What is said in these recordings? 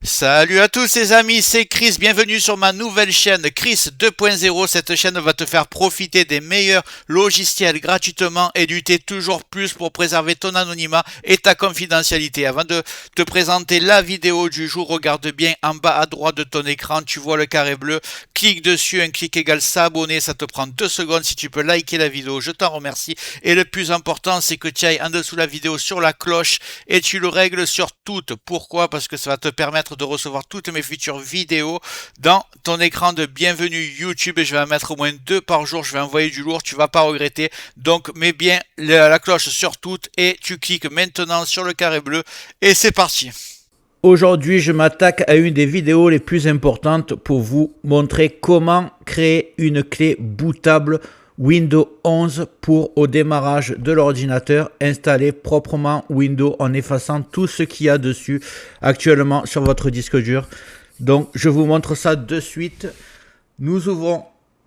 Salut à tous les amis, c'est Chris, bienvenue sur ma nouvelle chaîne Chris 2.0. Cette chaîne va te faire profiter des meilleurs logiciels gratuitement et lutter toujours plus pour préserver ton anonymat et ta confidentialité. Avant de te présenter la vidéo du jour, regarde bien en bas à droite de ton écran, tu vois le carré bleu, clique dessus, un clic égale s'abonner, ça te prend 2 secondes. Si tu peux liker la vidéo, je t'en remercie. Et le plus important, c'est que tu ailles en dessous de la vidéo sur la cloche et tu le règles sur toutes. Pourquoi? Parce que ça va te permettre de recevoir toutes mes futures vidéos dans ton écran de bienvenue YouTube, et je vais en mettre au moins 2 par jour. Je vais envoyer du lourd, tu vas pas regretter. Donc mets bien la cloche sur toutes et tu cliques maintenant sur le carré bleu et c'est parti. Aujourd'hui, je m'attaque à une des vidéos les plus importantes pour vous montrer comment créer une clé bootable Windows 11 pour, au démarrage de l'ordinateur, installer proprement Windows en effaçant tout ce qu'il y a dessus actuellement sur votre disque dur. Donc, je vous montre ça de suite. Nous ouvrons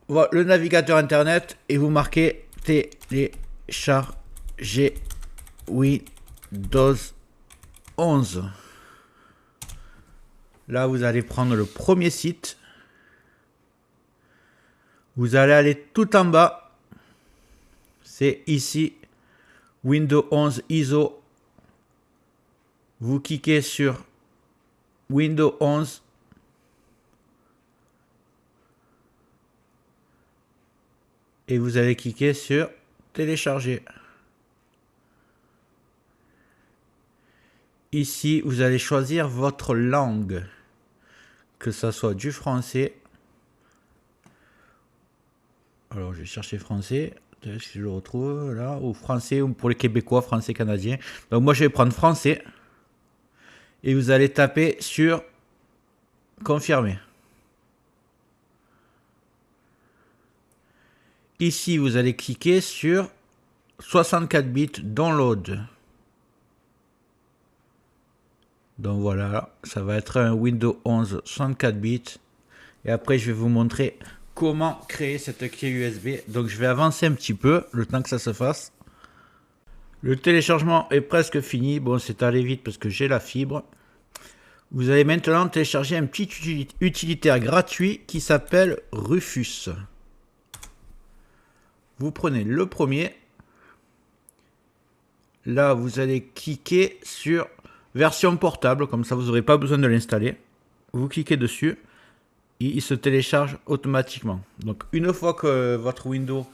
le navigateur internet et vous marquez télécharger Windows 11. Là, vous allez prendre le premier site. Vous allez aller tout en bas. C'est ici, Windows 11 ISO. Vous cliquez sur Windows 11. Et vous allez cliquer sur télécharger. Ici, vous allez choisir votre langue. Que ça soit du français. Alors, je vais chercher français. Est-ce que je le retrouve là? Ou français, ou pour les Québécois, français canadien. Donc, moi, je vais prendre français. Et vous allez taper sur confirmer. Ici, vous allez cliquer sur 64 bits download. Donc voilà, ça va être un Windows 11 64 bits. Et après, je vais vous montrer comment créer cette clé USB. Donc je vais avancer un petit peu, le temps que ça se fasse. Le téléchargement est presque fini. Bon, c'est allé vite parce que j'ai la fibre. Vous allez maintenant télécharger un petit utilitaire gratuit qui s'appelle Rufus. Vous prenez le premier. Là, vous allez cliquer sur version portable, comme ça vous n'aurez pas besoin de l'installer. Vous cliquez dessus. Il se télécharge automatiquement. Donc une fois que votre Windows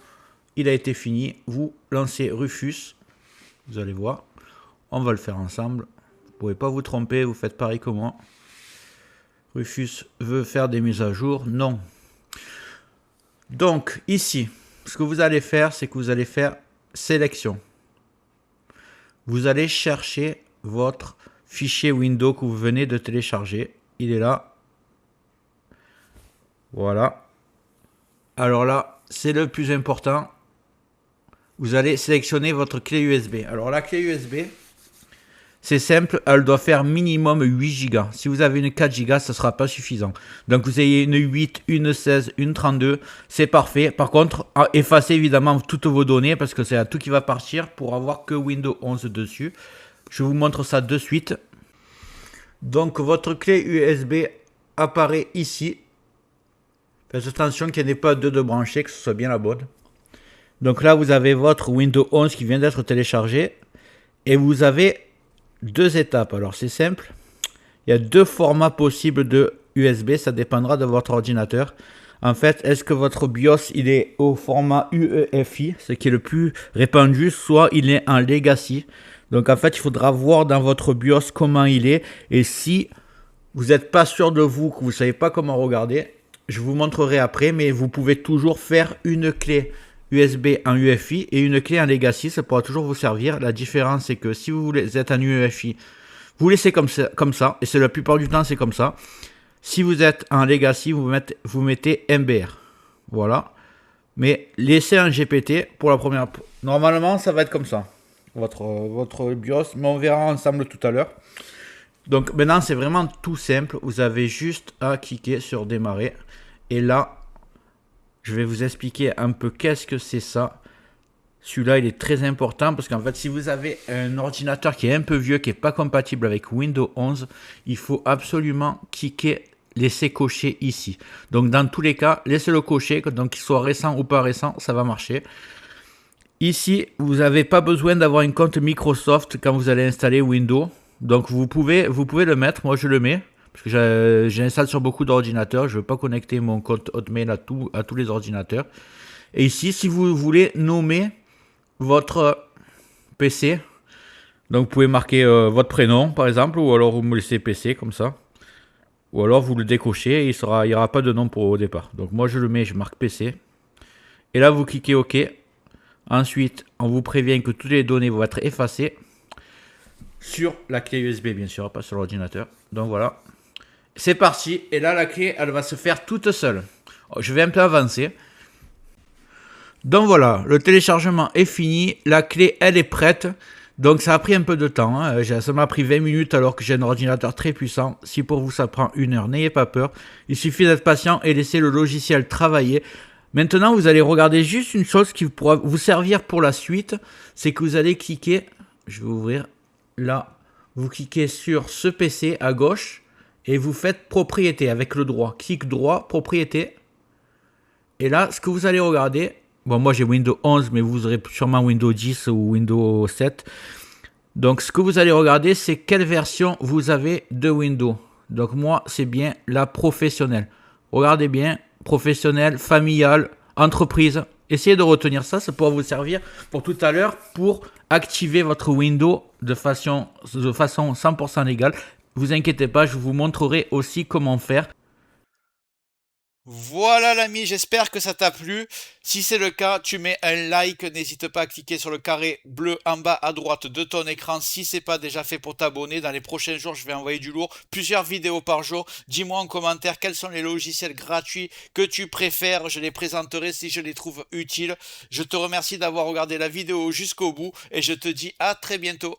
il a été fini, vous lancez Rufus. Vous allez voir, on va le faire ensemble. Vous ne pouvez pas vous tromper, vous faites pareil que moi. Rufus veut faire des mises à jour, non. Donc ici, ce que vous allez faire, c'est que vous allez faire sélection. Vous allez chercher votre fichier Windows que vous venez de télécharger. Il est là. Voilà. Alors là, c'est le plus important. Vous allez sélectionner votre clé USB. Alors la clé USB, c'est simple, elle doit faire minimum 8 Go. Si vous avez une 4 Go, ce ne sera pas suffisant. Donc vous ayez une 8, une 16, une 32, c'est parfait. Par contre, effacez évidemment toutes vos données parce que c'est à tout qui va partir pour avoir que Windows 11 dessus. Je vous montre ça de suite. Donc votre clé USB apparaît ici. Faites attention qu'il n'y ait pas deux de branchés, que ce soit bien la bonne. Donc là, vous avez votre Windows 11 qui vient d'être téléchargé. Et vous avez deux étapes. Alors c'est simple. Il y a deux formats possibles de USB. Ça dépendra de votre ordinateur. En fait, est-ce que votre BIOS il est au format UEFI, ce qui est le plus répandu, soit il est en Legacy. Donc en fait, il faudra voir dans votre BIOS comment il est. Et si vous n'êtes pas sûr de vous, que vous ne savez pas comment regarder, je vous montrerai après. Mais vous pouvez toujours faire une clé USB en UEFI et une clé en Legacy. Ça pourra toujours vous servir. La différence, c'est que si vous êtes en UEFI, vous laissez comme ça. Et c'est la plupart du temps, c'est comme ça. Si vous êtes en Legacy, vous mettez MBR. Voilà. Mais laissez un GPT pour la première. Normalement, ça va être comme ça. Votre BIOS. Mais on verra ensemble tout à l'heure. Donc maintenant, c'est vraiment tout simple. Vous avez juste à cliquer sur démarrer. Et là, je vais vous expliquer un peu qu'est-ce que c'est ça. Celui-là, il est très important parce qu'en fait, si vous avez un ordinateur qui est un peu vieux, qui n'est pas compatible avec Windows 11, il faut absolument cliquer, laisser cocher ici. Donc, dans tous les cas, laissez-le cocher, donc qu'il soit récent ou pas récent, ça va marcher. Ici, vous n'avez pas besoin d'avoir un compte Microsoft quand vous allez installer Windows. Donc, vous pouvez le mettre. Moi, je le mets parce que j'installe sur beaucoup d'ordinateurs. Je ne veux pas connecter mon compte Hotmail à tous les ordinateurs. Et ici, si vous voulez nommer votre PC, donc vous pouvez marquer votre prénom par exemple, ou alors vous me laissez PC comme ça, ou alors vous le décochez et il n'y aura pas de nom pour au départ. Donc moi je le mets, je marque PC, et là vous cliquez OK. Ensuite on vous prévient que toutes les données vont être effacées sur la clé USB, bien sûr, pas sur l'ordinateur. Donc voilà, c'est parti, et là la clé elle va se faire toute seule. Je vais un peu avancer. Donc voilà, le téléchargement est fini, la clé elle est prête. Donc ça a pris un peu de temps, hein. Ça m'a pris 20 minutes alors que j'ai un ordinateur très puissant. Si pour vous ça prend 1 heure, n'ayez pas peur. Il suffit d'être patient et laisser le logiciel travailler. Maintenant vous allez regarder juste une chose qui pourra vous servir pour la suite. C'est que vous allez cliquer, je vais ouvrir là, vous cliquez sur ce PC à gauche et vous faites propriété avec le droit. Clic droit, propriété. Et là ce que vous allez regarder... Bon, moi j'ai Windows 11, mais vous aurez sûrement Windows 10 ou Windows 7. Donc, ce que vous allez regarder, c'est quelle version vous avez de Windows. Donc, moi, c'est bien la professionnelle. Regardez bien, professionnelle, familiale, entreprise. Essayez de retenir ça, ça pourra vous servir pour tout à l'heure pour activer votre Windows de façon 100% légale. Vous inquiétez pas, je vous montrerai aussi comment faire. Voilà l'ami, j'espère que ça t'a plu. Si c'est le cas, tu mets un like, n'hésite pas à cliquer sur le carré bleu en bas à droite de ton écran si c'est pas déjà fait pour t'abonner. Dans les prochains jours, je vais envoyer du lourd, plusieurs vidéos par jour. Dis-moi en commentaire quels sont les logiciels gratuits que tu préfères, je les présenterai si je les trouve utiles. Je te remercie d'avoir regardé la vidéo jusqu'au bout et je te dis à très bientôt.